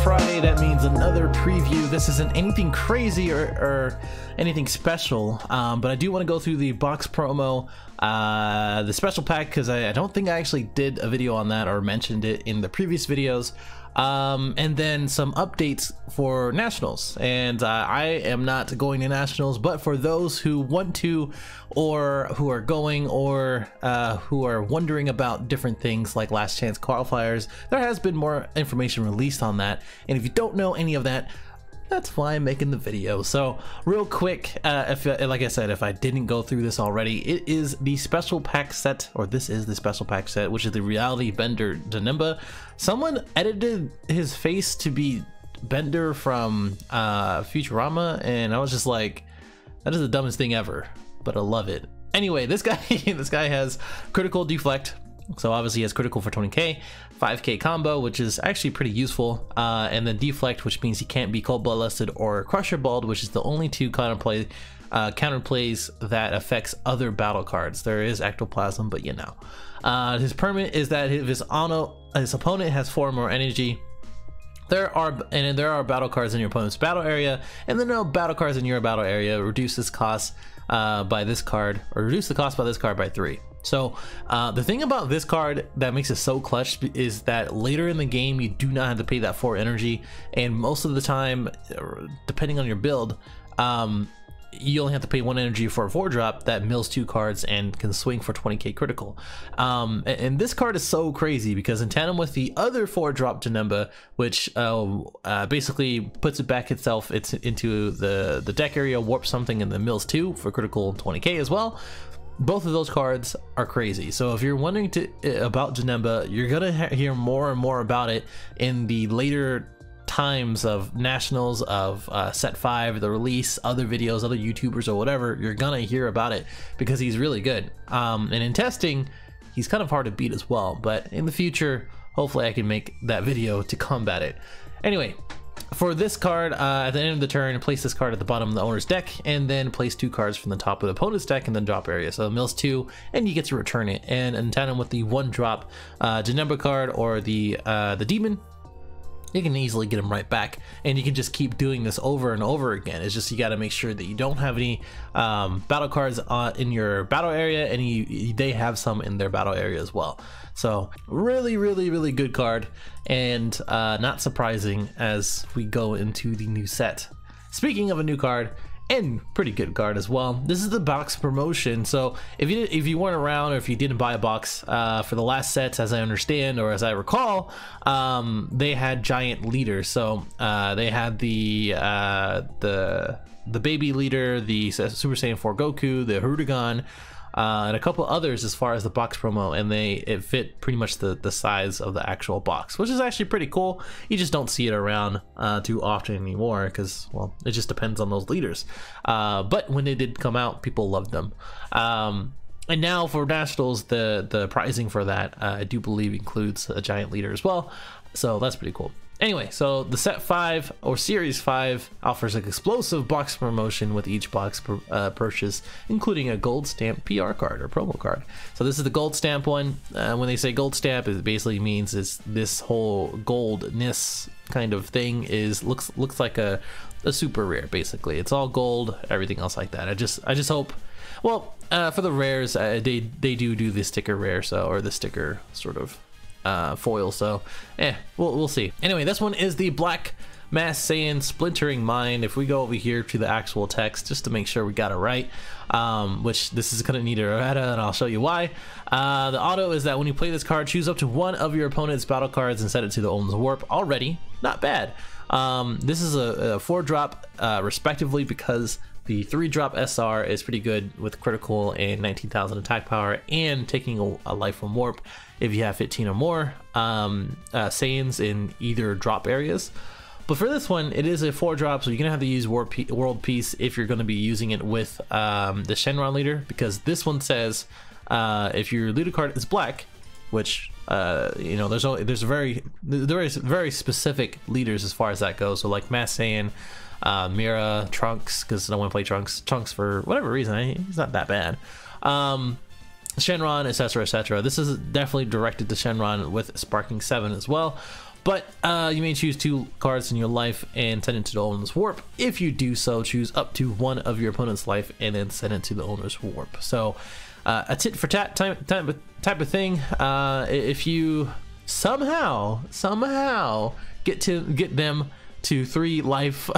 Friday, that means another preview. This isn't anything crazy or anything special, but I do want to go through the box promo, the special pack, because I don't think I actually did a video on that or mentioned it in the previous videos, and then some updates for Nationals. And I am not going to Nationals, but for those who want to, or who are going, or who are wondering about different things like last chance qualifiers, there has been more information released on that. And if you don't know any of that, that's why I'm making the video. So real quick, like I said, if I didn't go through this already, it is the special pack set, or this is the special pack set, which is the reality Bender Janemba. Someone edited his face to be Bender from Futurama, and I was just like, that is the dumbest thing ever, but I love it. Anyway, this guy this guy has critical deflect, so obviously he has critical for 20k, 5k combo, which is actually pretty useful, and then deflect, which means he can't be cold bloodlusted or crusher balled, which is the only two counterplays that affects other battle cards. There is ectoplasm, but you know. His permanent is that if his opponent has 4 more energy, there are battle cards in your opponent's battle area, and then no battle cards in your battle area. Reduce this cost by this card, or reduce the cost by this card by 3. So the thing about this card that makes it so clutch is that later in the game you do not have to pay that 4 energy, and most of the time, depending on your build, you only have to pay 1 energy for a 4-drop that mills 2 cards and can swing for 20k critical. And this card is so crazy because in tandem with the other 4-drop Janemba, which basically puts it back itself into the deck area, warps something, and then mills 2 for critical 20k as well. Both of those cards are crazy. So if you're wondering about Janemba, you're gonna hear more and more about it in the later times of Nationals, of set 5, the release, other videos, other YouTubers or whatever. You're gonna hear about it because he's really good, and in testing he's kind of hard to beat as well, but in the future hopefully I can make that video to combat it. Anyway, for this card, at the end of the turn, place this card at the bottom of the owner's deck, and then place 2 cards from the top of the opponent's deck in the drop area. So mills 2, and you get to return it. And in tandem with the 1-drop Janemba card or the demon, you can easily get them right back, and you can just keep doing this over and over again. It's just you got to make sure that you don't have any battle cards in your battle area, and they have some in their battle area as well. So really good card, and not surprising as we go into the new set. Speaking of a new card, and pretty good card as well, this is the box promotion. So if you weren't around, or if you didn't buy a box for the last sets, as I understand, or as I recall, they had giant leaders. So they had the baby leader, the Super Saiyan 4 Goku, the Hurugan, and a couple others as far as the box promo, and it fit pretty much the size of the actual box, which is actually pretty cool. You just don't see it around too often anymore because, well, it just depends on those leaders, but when they did come out, people loved them. And now for Nationals, the pricing for that I do believe includes a giant leader as well, so that's pretty cool. Anyway, so the set 5 or series 5 offers an explosive box promotion with each box purchase, including a gold stamp PR card or promo card. So this is the gold stamp one. When they say gold stamp, it basically means is this whole goldness kind of thing looks like a super rare. Basically, it's all gold, everything else like that. I just hope. Well, for the rares, they do the sticker rare, so, or the sticker sort of foil, so we'll see. Anyway, this one is the Black Mass Saiyan Splintering Mind. If we go over here to the actual text just to make sure we got it right, which this is gonna need a errata, and I'll show you why. The auto is that when you play this card, choose up to one of your opponent's battle cards and set it to the owner's warp. Already not bad. This is a 4-drop respectively, because the 3-drop SR is pretty good with critical and 19,000 attack power, and taking a life from warp if you have 15 or more Saiyans in either drop areas. But for this one, it is a 4-drop, so you're gonna have to use World Peace if you're gonna be using it with the Shenron leader, because this one says if your leader card is black, which you know, there's very specific leaders as far as that goes. So like Mass Saiyan, Mira, Trunks, because I don't want to play Trunks for whatever reason. He's not that bad. Shenron, etc., etc. This is definitely directed to Shenron with Sparking 7 as well. But you may choose 2 cards in your life and send it to the owner's warp. If you do so, choose up to 1 of your opponent's life and then send it to the owner's warp. So a tit for tat type of thing. If you somehow get them to 3 life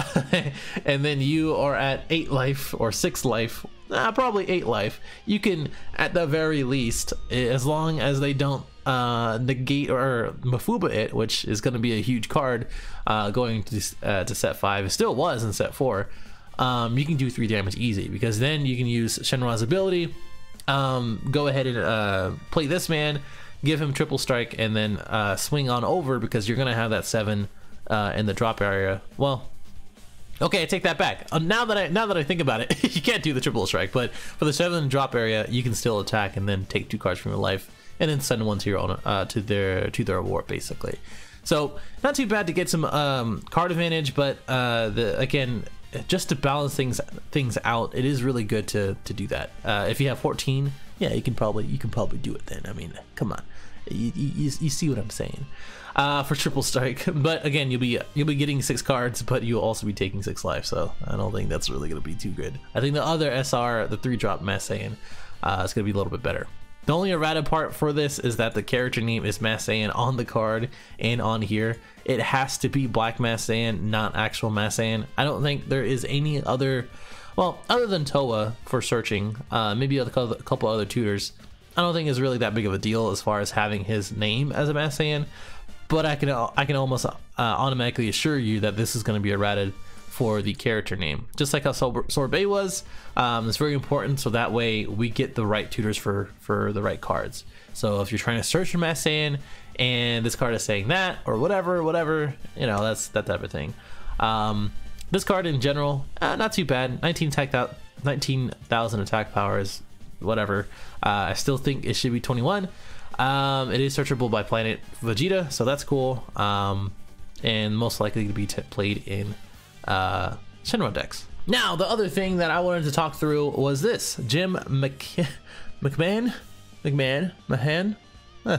and then you are at 8 life or 6 life, probably 8 life, you can at the very least, as long as they don't negate or Mafuba it, which is going to be a huge card going to set 5. It still was in set 4. You can do 3 damage easy, because then you can use Shenron's ability, go ahead and play this man, give him triple strike, and then swing on over, because you're going to have that 7 in the drop area. Well, okay, I take that back. Now that I think about it, you can't do the triple strike, but for the 7 drop area, you can still attack and then take 2 cards from your life and then send 1 to your own to their warp, basically. So not too bad to get some card advantage, but again, just to balance things out, it is really good to do that. If you have 14, yeah, you can probably do it then. I mean, come on, you see what I'm saying. For triple strike, but again, you'll be getting 6 cards, but you'll also be taking 6 life, so I don't think that's really going to be too good. I think the other SR, the 3-drop Massaiyan, is going to be a little bit better. The only errata part for this is that the character name is Massaiyan on the card and on here. It has to be Black Massaiyan, not actual Massaiyan. I don't think there is any other, well, other than Toa for searching, maybe a couple other tutors. I don't think it's really that big of a deal as far as having his name as a Massaiyan. But I can almost automatically assure you that this is going to be errated for the character name, just like how Sorbet was. It's very important, so that way we get the right tutors for the right cards. So if you're trying to search for Massaiyan and this card is saying that or whatever, you know, that's that type of thing. This card in general, not too bad. 19,000 attack power is whatever. I still think it should be 21. It is searchable by Planet Vegeta, so that's cool, and most likely to be played in Shenron decks. Now, the other thing that I wanted to talk through was this. Jim McMahon? Who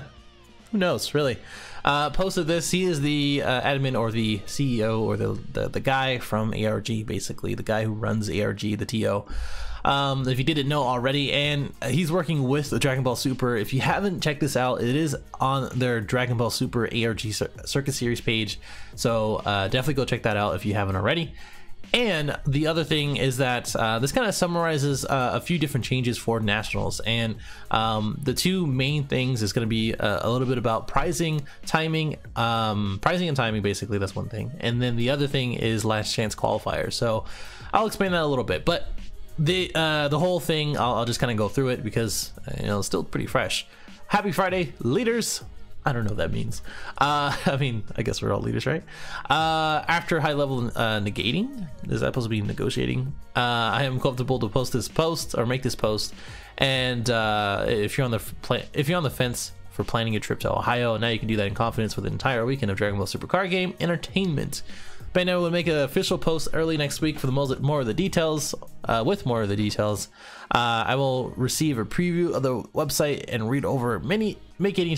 knows, really? Posted this. He is the admin or the CEO or the guy from ARG, basically, the guy who runs ARG, the TO. If you didn't know already, and he's working with the Dragon Ball Super. If you haven't checked this out, it is on their Dragon Ball Super ARG Circuit Series page, so definitely go check that out if you haven't already. And the other thing is that this kind of summarizes a few different changes for Nationals, and the 2 main things is going to be a little bit about pricing, timing, pricing and timing, basically. That's one thing, and then the other thing is last chance qualifiers. So I'll explain that a little bit, but the whole thing, I'll just kind of go through it because, you know, it's still pretty fresh. Happy Friday, leaders. I don't know what that means. I mean, I guess we're all leaders, right? After high level negating, is that supposed to be negotiating? I am comfortable to post this post or make this post, and if you're on the fence for planning a trip to Ohio, now you can do that in confidence with an entire weekend of Dragon Ball Super card game entertainment. Bandai will make an official post early next week for the more of the details. With more of the details, I will receive a preview of the website and read over and make any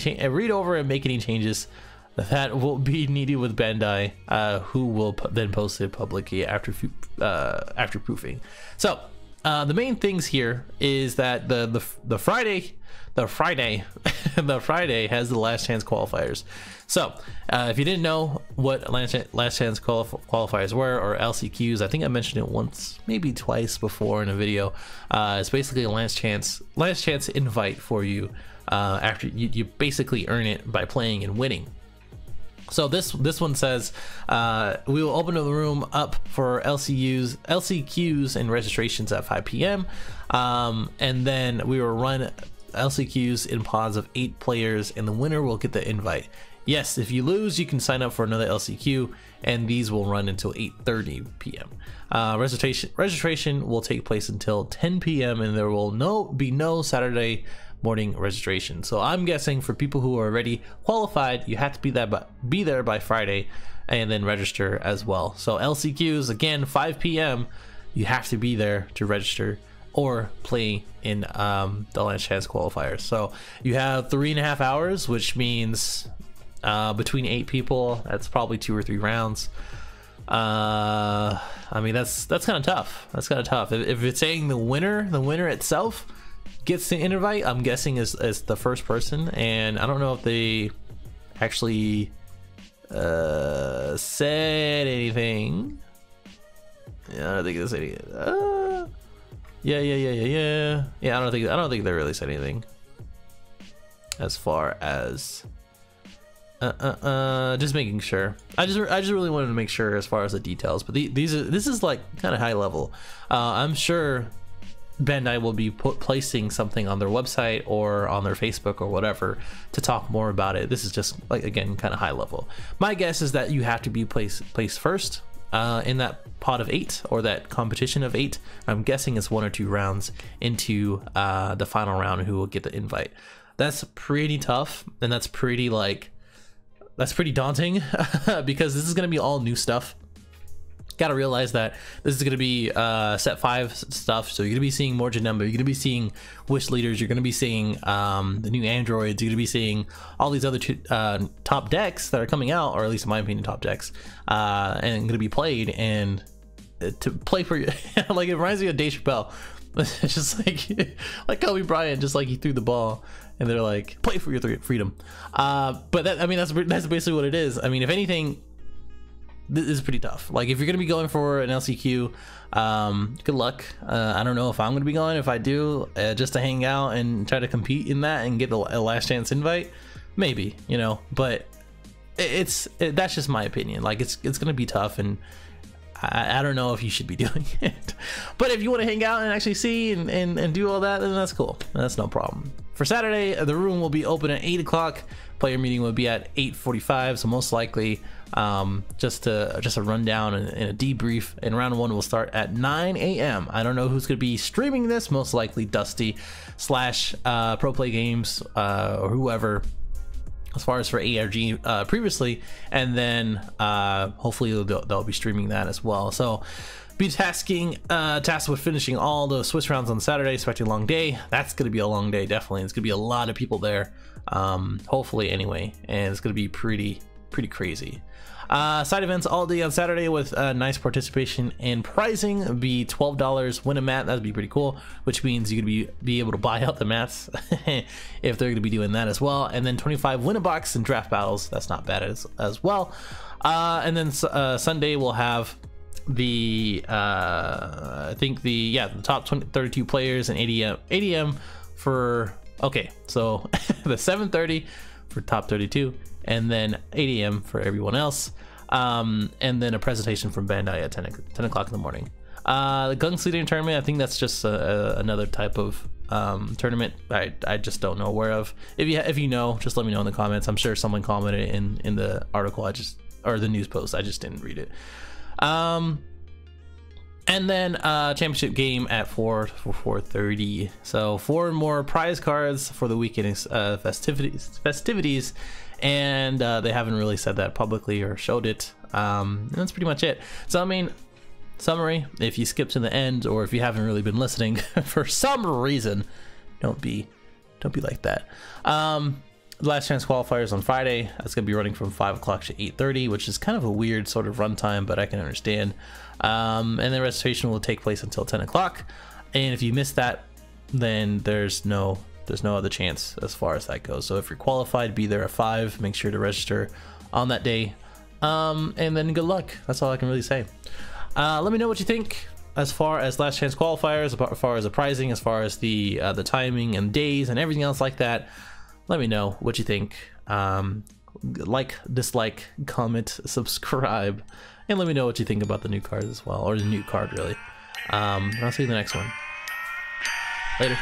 changes that will be needed with Bandai, who will then post it publicly after proofing. So the main things here is that the Friday has the last chance qualifiers. So if you didn't know what last chance qualifiers were, or LCQs, I think I mentioned it once, maybe twice before in a video. It's basically a last chance invite for you after you basically earn it by playing and winning. So this one says we will open the room up for LCQs and registrations at 5 p.m. And then we will run LCQs in pods of 8 players, and the winner will get the invite. Yes, if you lose, you can sign up for another LCQ, and these will run until 8:30 p.m. Registration will take place until 10 p.m. and there will be no Saturday morning registration. So I'm guessing for people who are already qualified, you have to be there by Friday and then register as well. So LCQs, again, 5 p.m. you have to be there to register. or play in the last chance qualifiers. So you have 3.5 hours, which means between 8 people, that's probably 2 or 3 rounds. I mean, that's kind of tough. That's kind of tough. If it's saying the winner itself gets the invite, I'm guessing is the first person, and I don't know if they actually said anything. Yeah, I don't think they said anything. Yeah. I don't think they really said anything as far as just making sure. I just really wanted to make sure as far as the details. But this is like kind of high level. I'm sure Bandai will be placing something on their website or on their Facebook or whatever to talk more about it. This is just, like, again, kind of high level. My guess is that you have to be placed first in that pot of 8, or that competition of 8. I'm guessing it's 1 or 2 rounds into the final round who will get the invite. That's pretty tough, and that's pretty daunting because this is going to be all new stuff. Gotta realize that this is going to be set 5 stuff, so you're going to be seeing more Janemba, you're going to be seeing Wish Leaders, you're going to be seeing the new androids, you're going to be seeing all these other top decks that are coming out, or at least in my opinion top decks, and going to be played. And to play for like, it reminds me of Dave Chappelle. It's just like Kobe Bryant, just like he threw the ball and they're like, play for your freedom. But that, I mean, that's basically what it is. I mean, if anything, this is pretty tough. Like, if you're gonna be going for an LCQ, good luck. I don't know if I'm gonna be going. If I do, just to hang out and try to compete in that and get a last chance invite, maybe, you know. But that's just my opinion. Like, it's gonna be tough, and I don't know if you should be doing it. But if you want to hang out and actually see and do all that, then that's cool. That's no problem. For Saturday, the room will be open at 8 o'clock. Player meeting will be at 8:45, so most likely just a rundown and a debrief, and round 1 will start at 9 a.m. I don't know who's going to be streaming this. Most likely Dusty / Pro Play Games or whoever, as far as for ARG previously, and then hopefully they'll be streaming that as well. So be tasked with finishing all the Swiss rounds on Saturday. Expecting a long day. That's going to be a long day, definitely. It's going to be a lot of people there, hopefully anyway, and it's going to be pretty crazy. Side events all day on Saturday with nice participation and pricing. Be $12. Win a mat, that'd be pretty cool, which means you could be able to buy out the mats if they're going to be doing that as well. And then 25 win a box and draft battles. That's not bad as well. And then Sunday we'll have the I think the top 32 players and ADM for, okay, so the 7:30 for top 32, and then 8 a.m. for everyone else, and then a presentation from Bandai at 10 o'clock in the morning. The Gunslinger tournament, I think that's just another type of tournament. I just don't know aware of. If you know, just let me know in the comments. I'm sure someone commented in the article, or the news post, I just didn't read it. And then championship game at 4:30. So 4 more prize cards for the weekend festivities, and they haven't really said that publicly or showed it. And that's pretty much it. So I mean, summary: if you skip to the end, or if you haven't really been listening for some reason, don't be like that. Last chance qualifiers on Friday. That's gonna be running from 5 o'clock to 8:30, which is kind of a weird sort of run time, but I can understand. And then registration will take place until 10 o'clock. And if you miss that, then there's no other chance as far as that goes. So if you're qualified, be there at 5. Make sure to register on that day. And then good luck. That's all I can really say. Let me know what you think as far as last chance qualifiers, as far as the pricing, as far as the timing and days and everything else like that. Let me know what you think. Like, dislike, comment, subscribe, and let me know what you think about the new cards as well, or the new card really. I'll see you in the next one. Later.